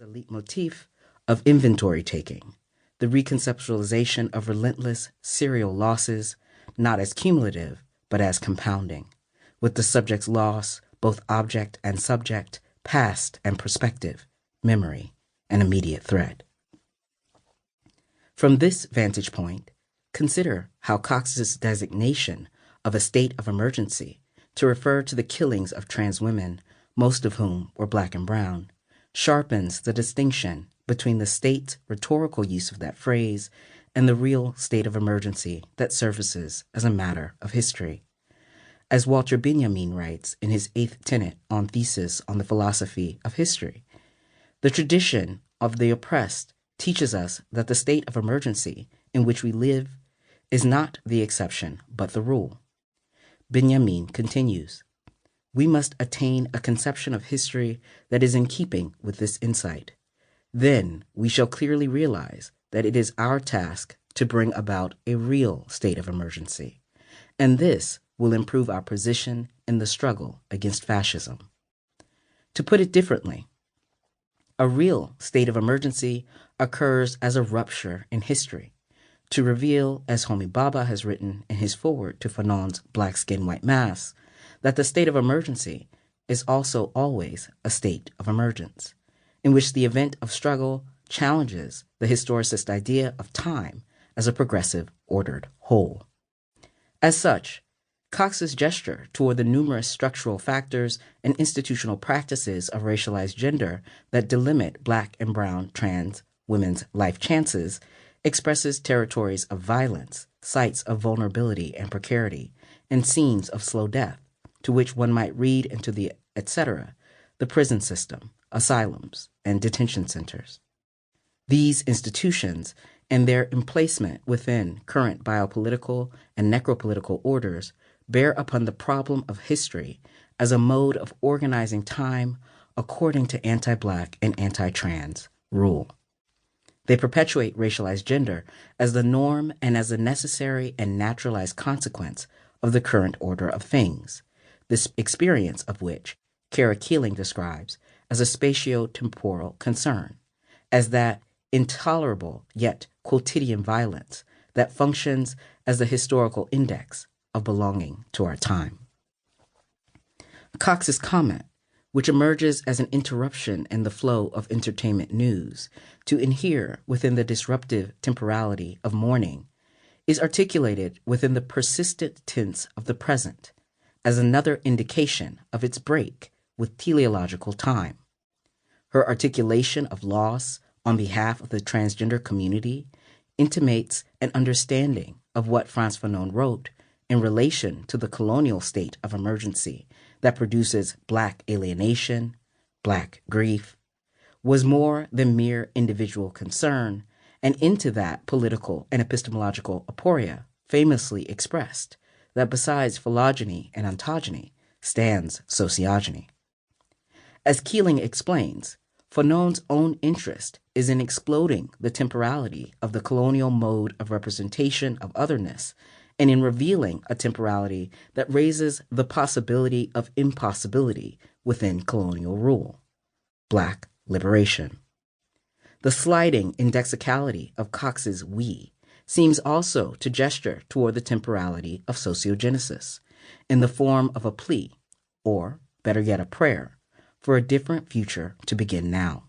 The leitmotif of inventory taking, the reconceptualization of relentless serial losses, not as cumulative, but as compounding, with the subject's loss, both object and subject, past and prospective, memory, and immediate threat. From this vantage point, consider how Cox's designation of a state of emergency to refer to the killings of trans women, most of whom were black and brown, sharpens the distinction between the state's rhetorical use of that phrase and the real state of emergency that surfaces as a matter of history. As Walter Benjamin writes in his 8th tenet on Thesis on the Philosophy of History, the tradition of the oppressed teaches us that the state of emergency in which we live is not the exception but the rule. Benjamin continues, "We must attain a conception of history that is in keeping with this insight. Then we shall clearly realize that it is our task to bring about a real state of emergency, and this will improve our position in the struggle against fascism." To put it differently, a real state of emergency occurs as a rupture in history, to reveal, as Homi Bhabha has written in his foreword to Fanon's Black Skin, White Mass, that the state of emergency is also always a state of emergence, in which the event of struggle challenges the historicist idea of time as a progressive, ordered whole. As such, Cox's gesture toward the numerous structural factors and institutional practices of racialized gender that delimit black and brown trans women's life chances expresses territories of violence, sites of vulnerability and precarity, and scenes of slow death, to which one might read into the etc., the prison system, asylums, and detention centers. These institutions and their emplacement within current biopolitical and necropolitical orders bear upon the problem of history as a mode of organizing time according to anti-black and anti-trans rule. They perpetuate racialized gender as the norm and as a necessary and naturalized consequence of the current order of things, this experience of which Kara Keeling describes as a spatio-temporal concern, as that intolerable yet quotidian violence that functions as the historical index of belonging to our time. Cox's comment, which emerges as an interruption in the flow of entertainment news to inhere within the disruptive temporality of mourning, is articulated within the persistent tense of the present as another indication of its break with teleological time. Her articulation of loss on behalf of the transgender community intimates an understanding of what Frantz Fanon wrote in relation to the colonial state of emergency that produces black alienation, black grief, was more than mere individual concern, and into that political and epistemological aporia famously expressed that besides phylogeny and ontogeny stands sociogeny. As Keeling explains, Fanon's own interest is in exploding the temporality of the colonial mode of representation of otherness and in revealing a temporality that raises the possibility of impossibility within colonial rule, black liberation. The sliding indexicality of Cox's we seems also to gesture toward the temporality of sociogenesis in the form of a plea, or better yet a prayer, for a different future to begin now.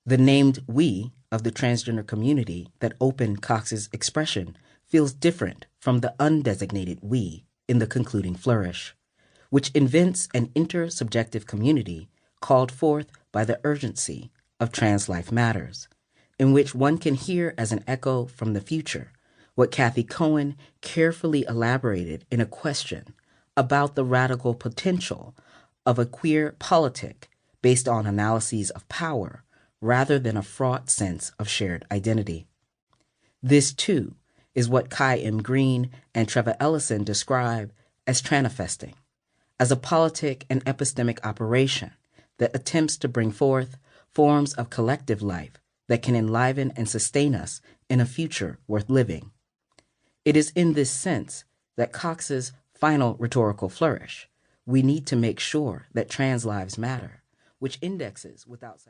The named we of the transgender community that opened Cox's expression feels different from the undesignated we in the concluding flourish, which invents an intersubjective community called forth by the urgency of trans life matters, in which one can hear as an echo from the future what Kathy Cohen carefully elaborated in a question about the radical potential of a queer politic based on analyses of power rather than a fraught sense of shared identity. This, too, is what Kai M. Green and Trevor Ellison describe as tranifesting, as a politic and epistemic operation that attempts to bring forth forms of collective life that can enliven and sustain us in a future worth living. It is in this sense that Cox's final rhetorical flourish, "We need to make sure that trans lives matter," which indexes without